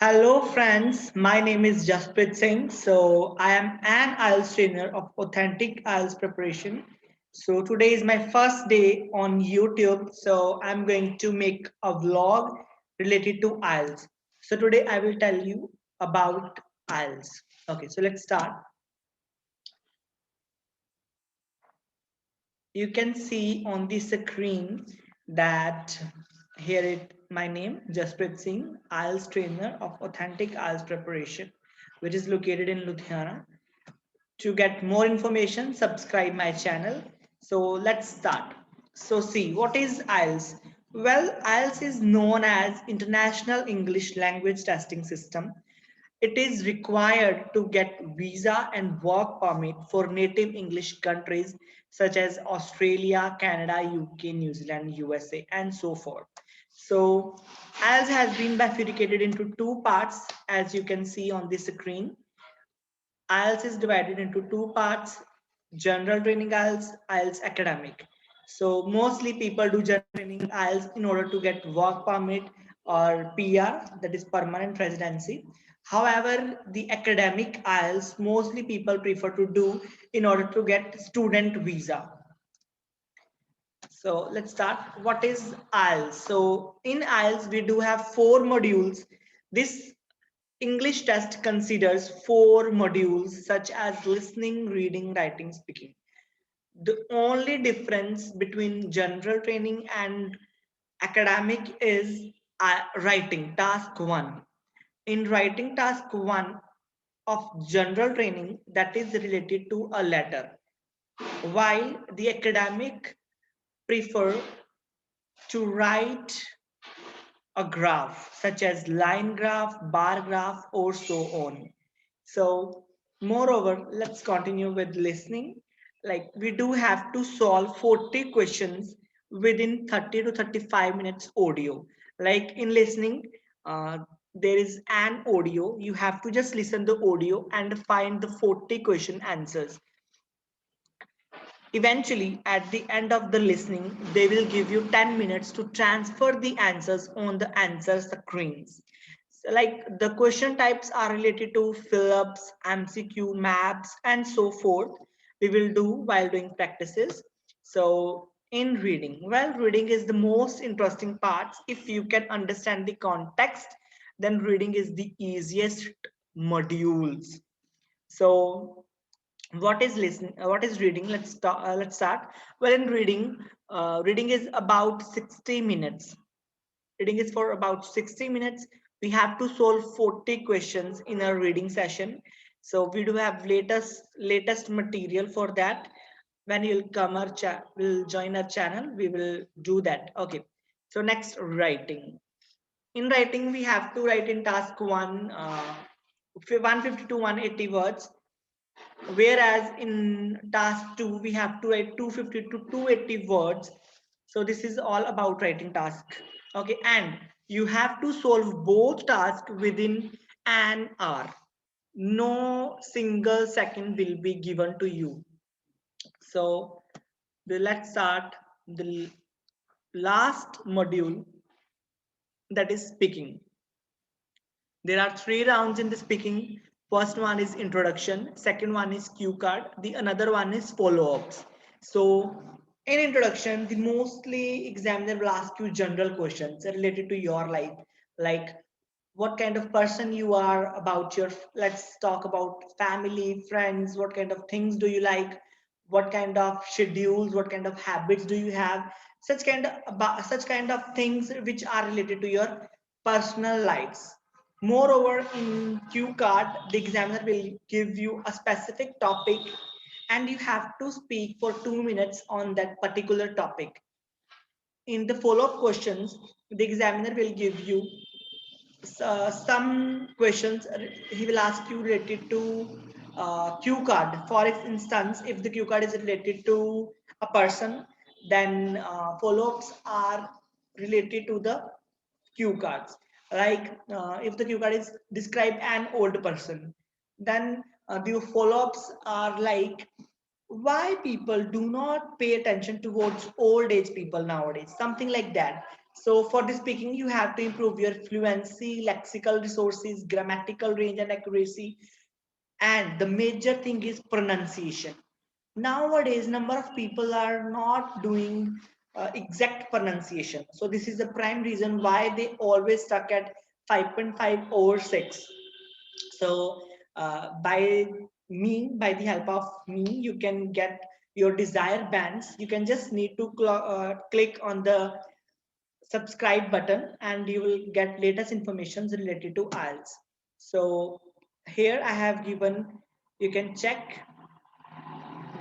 Hello friends, my name is Jasprit Singh. I am an IELTS trainer of Authentic IELTS Preparation. Today is my first day on YouTube. I'm going to make a vlog related to IELTS. Today I will tell you about IELTS. Okay, so let's start. You can see on the screen that here it my name Jasprit Singh, IELTS trainer of Authentic IELTS Preparation, which is located in Ludhiana. To get more information, subscribe my channel. Let's start. See, what is IELTS? Well, IELTS is known as International English Language Testing System. It is required to get visa and work permit for native English countries such as Australia, Canada, UK, New Zealand, USA, and so forth. So, IELTS has been bifurcated into two parts, as you can see on the screen. IELTS is divided into two parts: general training IELTS, IELTS academic. So mostly people do general training IELTS in order to get work permit or PR, that is permanent residency. However, the academic IELTS mostly people prefer to do in order to get student visa. So let's start. What is IELTS? So in IELTS, we do have four modules. This English test considers four modules such as listening, reading, writing, speaking. The only difference between general training and academic is writing, task one. In writing task one of general training, that is related to a letter, while the academic prefer to write a graph such as line graph, bar graph, or so on. So, moreover, let's continue with listening. Like we do have to solve 40 questions within 30 to 35 minutes audio. Like in listening, there is an audio. You have to just listen the audio and find the 40 question answers. Eventually, at the end of the listening, they will give you 10 minutes to transfer the answers on the answer screens. So like the question types are related to fill-ups, MCQ, maps, and so forth. We will do while doing practices. So in reading, well, reading is the most interesting part. If you can understand the context, then reading is the easiest modules. So what is listening, what is reading? Let's start. Well, in reading, reading is about 60 minutes. Reading is for about 60 minutes. We have to solve 40 questions in a reading session. So we do have latest material for that. When you'll come our chat will join our channel, we will do that. Okay, so next, writing. In writing, we have to write in task one 150 to 180 words, whereas in task 2 we have to write 250 to 280 words. So this is all about writing task. Okay, and you have to solve both tasks within an hour. No single second will be given to you. So let's start the last module, that is speaking. There are three rounds in the speaking. First one is introduction, second one is cue card, the another one is follow-ups. So in introduction, the mostly examiner will ask you general questions related to your life, like what kind of person you are, about your, let's talk about family, friends, what kind of things do you like, what kind of schedules, what kind of habits do you have, such kind of things which are related to your personal lives. Moreover, in cue card, the examiner will give you a specific topic and you have to speak for 2 minutes on that particular topic. In the follow-up questions, the examiner will give you some questions. He will ask you related to cue card. For instance, if the cue card is related to a person, then follow-ups are related to the cue cards. Like if the cue card is describe an old person, then the follow-ups are like why people do not pay attention towards old age people nowadays, something like that. So for the speaking, you have to improve your fluency, lexical resources, grammatical range and accuracy. And the major thing is pronunciation. Nowadays, number of people are not doing exact pronunciation. So this is the prime reason why they always stuck at 5.5 or 6. So by the help of me, you can get your desired bands. You can just need to click on the subscribe button and you will get latest information related to IELTS. So here I have given, you can check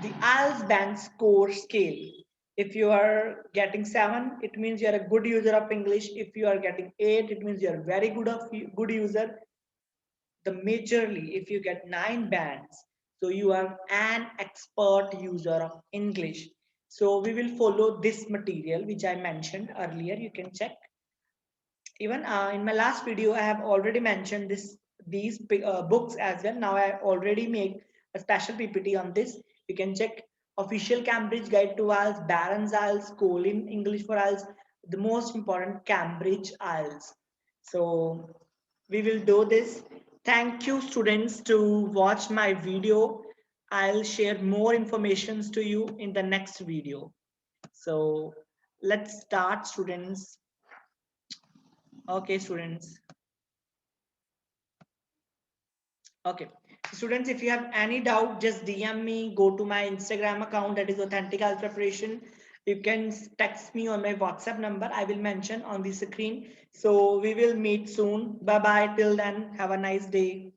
the IELTS band score scale. If you are getting 7, it means you are a good user of English. If you are getting 8, it means you are very good user. The majorly, if you get 9 bands, so you are an expert user of English. So we will follow this material which I mentioned earlier. You can check. Even in my last video, I have already mentioned these books as well. Now I already make a special PPT on this. You can check official Cambridge Guide to IELTS, Barron's IELTS, Colin English for IELTS, the most important Cambridge IELTS. So we will do this. Thank you students to watch my video. I'll share more informations to you in the next video. So let's start students. Okay, students. Okay. Students, if you have any doubt, just DM me, go to my Instagram account, that is Authentic IELTS Preparation. You can text me on my WhatsApp number. I will mention on the screen. So we will meet soon. Bye bye. Till then, have a nice day.